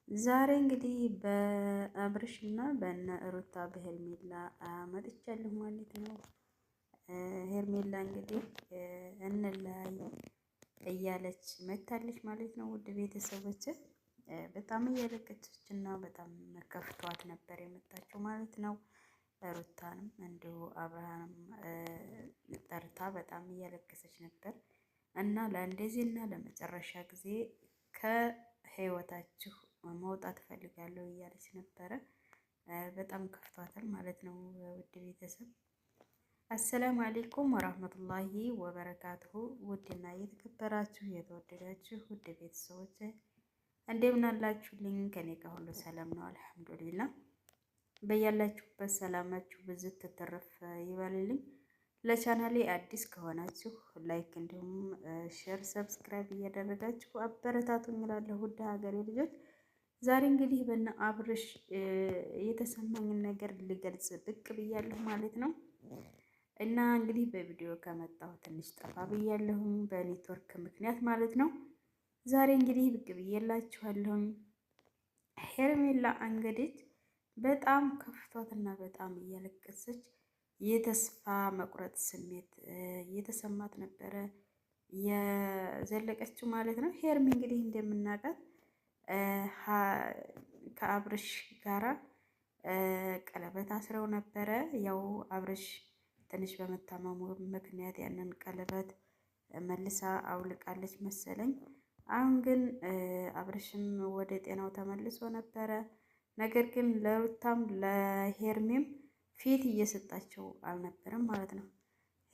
ዛሬ እንግዲህ በአብርሽ እና በእነ ሩታ በሄርሜላ መጥቻለሁ ማለት ነው። ሄርሜላ እንግዲህ እንለያይ እያለች መታለች ማለት ነው። ውድ ቤተሰቦች በጣም እያለቀሰች እና በጣም ከፍቷት ነበር የመጣችው ማለት ነው። ሩታንም እንዲሁ አብርሃንም ጠርታ በጣም እያለቀሰች ነበር እና ለእንደዚህ እና ለመጨረሻ ጊዜ ከህይወታችሁ መውጣት እፈልጋለሁ እያለች ነበረ። በጣም ከፍቷታል ማለት ነው። ውድ ቤተሰብ አሰላሙ አሌይኩም ወራህመቱላሂ ወበረካቱሁ። ውድና እየተከበራችሁ የተወደዳችሁ ውድ ቤተሰቦች እንደምን አላችሁልኝ? ከኔ ጋር ሁሉ ሰላም ነው አልሐምዱሊላ። በያላችሁበት ሰላማችሁ ብዝት ትተረፍ ይበልልኝ። ለቻናሌ አዲስ ከሆናችሁ ላይክ እንዲሁም ሼር ሰብስክራይብ እያደረጋችሁ አበረታቱኝ እላለሁ። ውድ ሀገሬ ልጆች ዛሬ እንግዲህ በእነ አብርሽ የተሰማኝን ነገር ልገልጽ ብቅ ብያለሁ ማለት ነው። እና እንግዲህ በቪዲዮ ከመጣሁ ትንሽ ጠፋ ብያለሁኝ በኔትወርክ ምክንያት ማለት ነው። ዛሬ እንግዲህ ብቅ ብዬላችኋለሁኝ። ሄርሜላ እንግዲህ በጣም ከፍቷትና በጣም እያለቀሰች የተስፋ መቁረጥ ስሜት እየተሰማት ነበረ የዘለቀችው ማለት ነው። ሄርሜ እንግዲህ እንደምናውቃት ከአብርሽ ጋራ ቀለበት አስረው ነበረ። ያው አብርሽ ትንሽ በመታመሙ ምክንያት ያንን ቀለበት መልሳ አውልቃለች መሰለኝ። አሁን ግን አብርሽም ወደ ጤናው ተመልሶ ነበረ። ነገር ግን ለሩታም ለሄርሜም ፊት እየሰጣቸው አልነበረም ማለት ነው።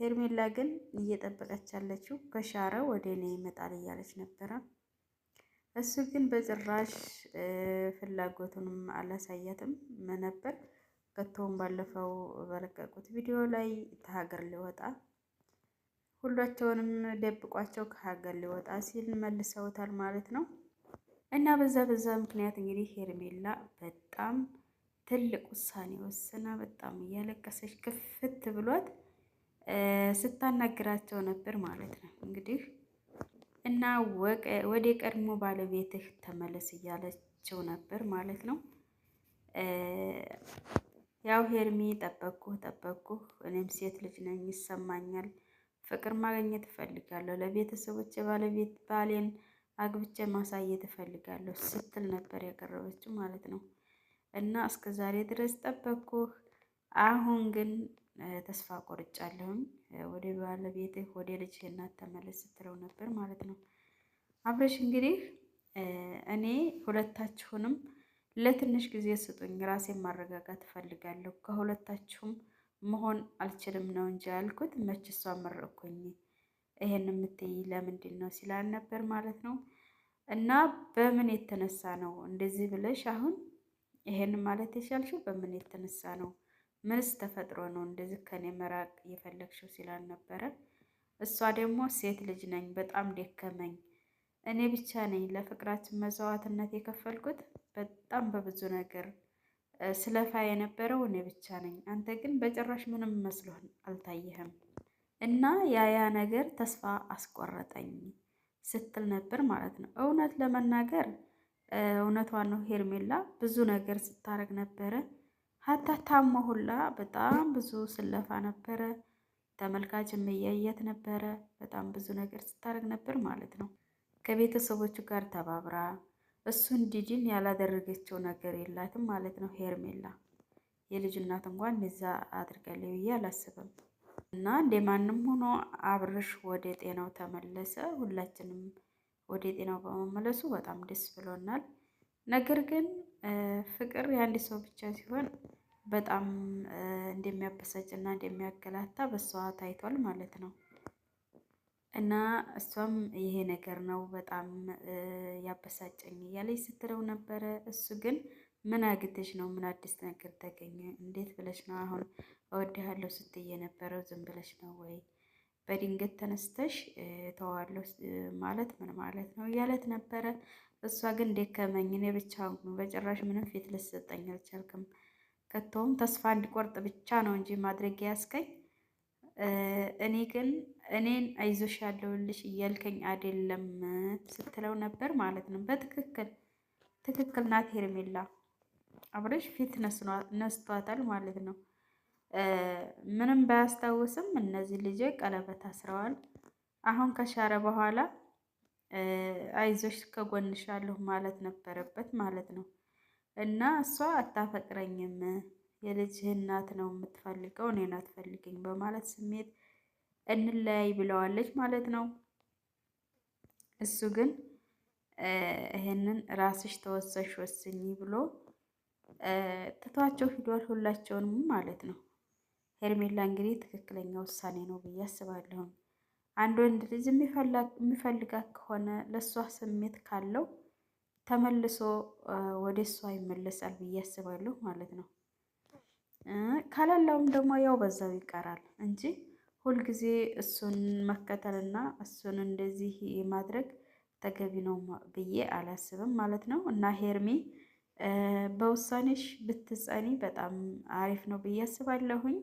ሄርሜላ ግን እየጠበቀች ያለችው ከሻረ ወደ እኔ ይመጣል እያለች ነበረ። እሱ ግን በጭራሽ ፍላጎቱንም አላሳያትም ነበር። ከቶም ባለፈው በለቀቁት ቪዲዮ ላይ ከሀገር ሊወጣ ሁላቸውንም ደብቋቸው ከሀገር ሊወጣ ሲል መልሰውታል ማለት ነው። እና በዛ ምክንያት እንግዲህ ሄርሜላ በጣም ትልቅ ውሳኔ ወስና በጣም እያለቀሰች ክፍት ብሏት ስታናግራቸው ነበር ማለት ነው እንግዲህ እና ወደ ቀድሞ ባለቤትህ ተመለስ እያለችው ነበር ማለት ነው። ያው ሄርሚ ጠበቅኩህ፣ እኔም ሴት ልጅ ነኝ ይሰማኛል፣ ፍቅር ማግኘት እፈልጋለሁ፣ ለቤተሰቦች ባሌን አግብቼ ማሳየት እፈልጋለሁ ስትል ነበር ያቀረበችው ማለት ነው። እና እስከ ዛሬ ድረስ ጠበቅኩህ፣ አሁን ግን ተስፋ ቆርጫለሁኝ፣ ወደ ባለቤትህ ወደ ልጅህ እናት ተመለስ ስትለው ነበር ማለት ነው። አብረሽ እንግዲህ እኔ ሁለታችሁንም ለትንሽ ጊዜ ስጡኝ፣ ራሴን ማረጋጋት እፈልጋለሁ፣ ከሁለታችሁም መሆን አልችልም ነው እንጂ ያልኩት መች እሷ መረቅኩኝ፣ ይሄን የምትይ ለምንድን ነው ሲላል ነበር ማለት ነው። እና በምን የተነሳ ነው እንደዚህ ብለሽ አሁን ይሄን ማለት የቻልሽው? በምን የተነሳ ነው? ምንስ ተፈጥሮ ነው እንደዚህ ከኔ መራቅ የፈለግሽው ሲላል ነበረ። እሷ ደግሞ ሴት ልጅ ነኝ፣ በጣም ደከመኝ፣ እኔ ብቻ ነኝ ለፍቅራችን መስዋዕትነት የከፈልኩት፣ በጣም በብዙ ነገር ስለፋ የነበረው እኔ ብቻ ነኝ፣ አንተ ግን በጭራሽ ምንም መስሎህ አልታየህም እና ያ ነገር ተስፋ አስቆረጠኝ ስትል ነበር ማለት ነው። እውነት ለመናገር እውነቷን ነው። ሄርሜላ ብዙ ነገር ስታረግ ነበረ። ሀታ ታሞ ሁላ በጣም ብዙ ስለፋ ነበረ። ተመልካችም እያየት ነበረ። በጣም ብዙ ነገር ስታረግ ነበር ማለት ነው። ከቤተሰቦቹ ጋር ተባብራ እሱ እንዲድን ያላደረገችው ነገር የላትም ማለት ነው። ሄርሜላ የልጅ እናት እንኳን እንደዛ አድርጋለች ብዬ አላስብም። እና እንደ ማንም ሆኖ አብርሽ ወደ ጤናው ተመለሰ። ሁላችንም ወደ ጤናው በመመለሱ በጣም ደስ ብሎናል። ነገር ግን ፍቅር የአንድ ሰው ብቻ ሲሆን በጣም እንደሚያበሳጭና እንደሚያገላታ በሷ ታይቷል ማለት ነው። እና እሷም ይሄ ነገር ነው በጣም ያበሳጨኝ እያለች ስትለው ነበረ። እሱ ግን ምን አግተሽ ነው? ምን አዲስ ነገር ተገኘ? እንዴት ብለሽ ነው አሁን እወድሃለሁ ስትይ የነበረው? ዝም ብለሽ ነው ወይ? በድንገት ተነስተሽ ተዋለሁ ማለት ምን ማለት ነው እያለት ነበረ። እሷ ግን ደከመኝ፣ እኔ ብቻ በጭራሽ ምንም ፊት ልትሰጠኝ አልቻልክም፣ ከቶም ተስፋ እንዲቆርጥ ብቻ ነው እንጂ ማድረግ ያስከኝ፣ እኔ ግን እኔን አይዞሽ ያለውልሽ እያልከኝ አይደለም ስትለው ነበር ማለት ነው። በትክክል ትክክል ናት ሄርሜላ። አብርሽ ፊት ነስቷታል ማለት ነው። ምንም ባያስታውስም እነዚህ ልጆች ቀለበት አስረዋል። አሁን ከሻረ በኋላ አይዞሽ ከጎንሻለሁ ማለት ነበረበት ማለት ነው። እና እሷ አታፈቅረኝም የልጅህ እናት ነው የምትፈልገው እኔን አትፈልገኝ በማለት ስሜት እንለያይ ብለዋለች ማለት ነው። እሱ ግን ይሄንን ራስሽ ተወሰሽ ወስኝ ብሎ ትቷቸው ሂዷል፣ ሁላቸውንም ማለት ነው። ሄርሜላ እንግዲህ ትክክለኛ ውሳኔ ነው ብዬ አስባለሁ። አንድ ወንድ ልጅ የሚፈልጋት ከሆነ ለእሷ ስሜት ካለው ተመልሶ ወደ እሷ ይመለሳል ብዬ አስባለሁ ማለት ነው። ከሌለውም ደግሞ ያው በዛው ይቀራል እንጂ ሁልጊዜ እሱን መከተልና እሱን እንደዚህ ማድረግ ተገቢ ነው ብዬ አላስብም ማለት ነው። እና ሄርሜ በውሳኔሽ ብትጸኒ በጣም አሪፍ ነው ብዬ አስባለሁኝ።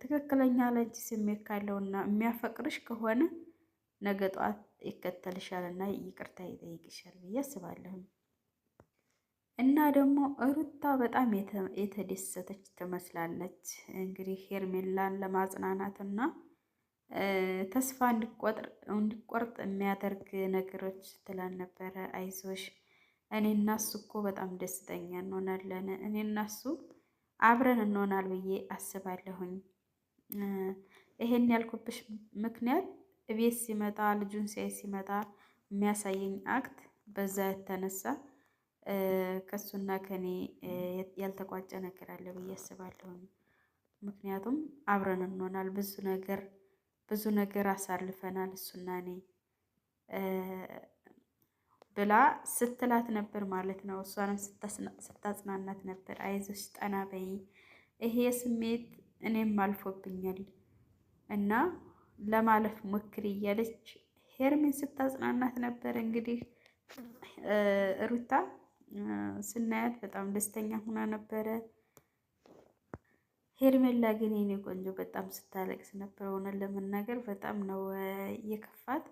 ትክክለኛ ለአንቺ ስሜት ካለውና የሚያፈቅርሽ ከሆነ ነገ ጠዋት ይከተልሻል እና ይቅርታ ይጠይቅሻል ብዬ አስባለሁኝ። እና ደግሞ ሩታ በጣም የተደሰተች ትመስላለች። እንግዲህ ሄርሜላን ለማጽናናትና ተስፋ እንዲቆርጥ የሚያደርግ ነገሮች ስትለን ነበረ። አይዞሽ እኔ እና እሱ እኮ በጣም ደስተኛ እንሆናለን፣ እኔ እና እሱ አብረን እንሆናል ብዬ አስባለሁኝ። ይሄን ያልኩብሽ ምክንያት እቤት ሲመጣ ልጁን ሲያይ ሲመጣ የሚያሳየኝ አክት በዛ የተነሳ ከሱና ከኔ ያልተቋጨ ነገር አለ ብዬ አስባለሁኝ። ምክንያቱም አብረን እንሆናል ብዙ ነገር አሳልፈናል እሱና እኔ ብላ ስትላት ነበር ማለት ነው። እሷንም ስታጽናናት ነበር። አይዞሽ ጠና በይ፣ ይሄ ስሜት እኔም አልፎብኛል እና ለማለፍ ሞክሪ እያለች ሄርሜን ስታጽናናት ነበር። እንግዲህ ሩታ ስናያት በጣም ደስተኛ ሆና ነበረ። ሄርሜላ ግን የኔ ቆንጆ በጣም ስታለቅስ ነበር። ሆነን ለመናገር በጣም ነው የከፋት።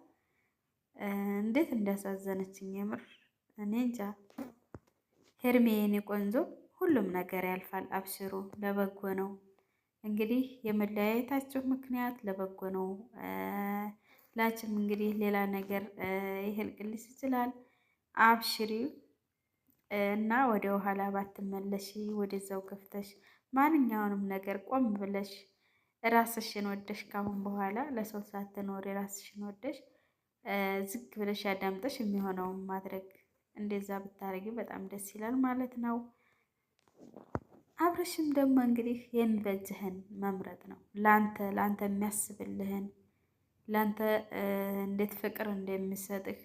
እንዴት እንዳሳዘነችኝ የምር እኔ እንጃ። ሄርሜ የኔ ቆንጆ ሁሉም ነገር ያልፋል፣ አብሽሩ፣ ለበጎ ነው። እንግዲህ የመለያየታቸው ምክንያት ለበጎ ነው። ላችም እንግዲህ ሌላ ነገር ይሄልቅልሽ ይችላል። አብሽሪ እና ወደ ኋላ ባትመለሺ፣ ወደዛው ከፍተሽ ማንኛውንም ነገር ቆም ብለሽ ራስሽን ወደሽ ካሁን በኋላ ለሰው ሳትኖሪ ራስሽን ወደሽ ዝግ ብለሽ ያዳምጠሽ የሚሆነውን ማድረግ እንደዛ ብታረጊ በጣም ደስ ይላል ማለት ነው። አብርሽም ደግሞ እንግዲህ የሚበጅህን መምረጥ ነው። ላንተ የሚያስብልህን ላንተ እንዴት ፍቅር እንደሚሰጥህ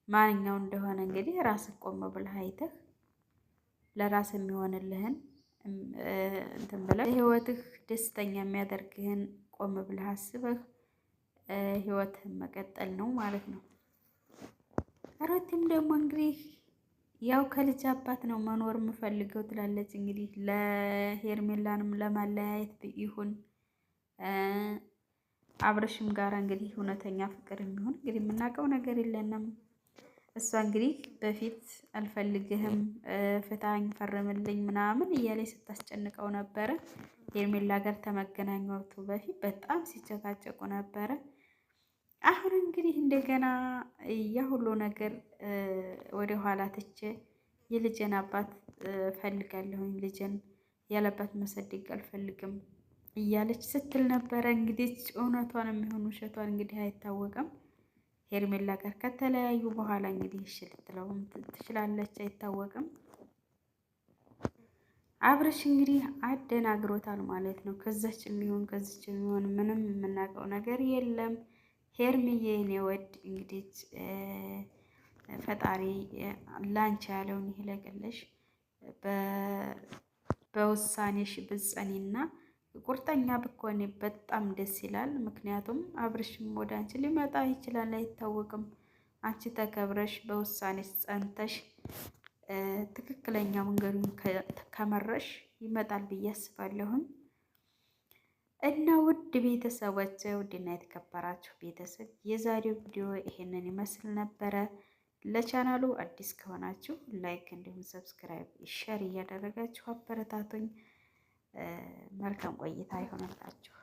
ማንኛው እንደሆነ እንግዲህ ራስህ ቆም ብለህ አይተህ ለራስ የሚሆንልህን እንትን ብለህ ህይወትህ ደስተኛ የሚያደርግህን ቆም ብለህ አስበህ ህይወትህን መቀጠል ነው ማለት ነው። ሩቲም ደግሞ እንግዲህ ያው ከልጅ አባት ነው መኖር የምፈልገው ትላለች። እንግዲህ ለሄርሜላንም ለማለያየት ይሁን አብረሽም ጋር እንግዲህ እውነተኛ ፍቅር የሚሆን እንግዲህ የምናውቀው ነገር የለንም። እሷ እንግዲህ በፊት አልፈልግህም፣ ፍታኝ፣ ፈርምልኝ ምናምን እያለች ስታስጨንቀው ነበረ። ሄርሜላ ጋር ተመገናኘቱ በፊት በጣም ሲጨቃጨቁ ነበረ። አሁን እንግዲህ እንደገና ያ ሁሉ ነገር ወደ ኋላ ትቼ የልጄን አባት ፈልጋለሁኝ፣ ልጄን ያለባት መሰደግ አልፈልግም እያለች ስትል ነበረ። እንግዲህ እውነቷን የሚሆን ውሸቷን እንግዲህ አይታወቅም። ሄርሜላ ጋር ከተለያዩ በኋላ እንግዲህ እሺ ልትለውም ትችላለች፣ አይታወቅም። አብርሽ እንግዲህ አደናግሮታል ማለት ነው። ከዛች የሚሆን ከዚች የሚሆን ምንም የምናውቀው ነገር የለም። ሄርሚዬ የኔ ወድ እንግዲህ ፈጣሪ ላንቺ ያለውን ይለቅልሽ። በውሳኔሽ ብትጸኒና ቁርጠኛ ብትሆኚ በጣም ደስ ይላል። ምክንያቱም አብርሽም ወደ አንቺ ሊመጣ ይችላል፣ አይታወቅም። አንቺ ተከብረሽ በውሳኔሽ ጸንተሽ ትክክለኛ መንገዱን ከመረሽ ይመጣል ብዬ አስባለሁኝ። እና ውድ ቤተሰቦች፣ ውድና የተከበራችሁ ቤተሰብ የዛሬው ቪዲዮ ይሄንን ይመስል ነበረ። ለቻናሉ አዲስ ከሆናችሁ ላይክ እንዲሁም ሰብስክራይብ ሸር እያደረጋችሁ አበረታቱኝ። መልካም ቆይታ ይሆንላችሁ።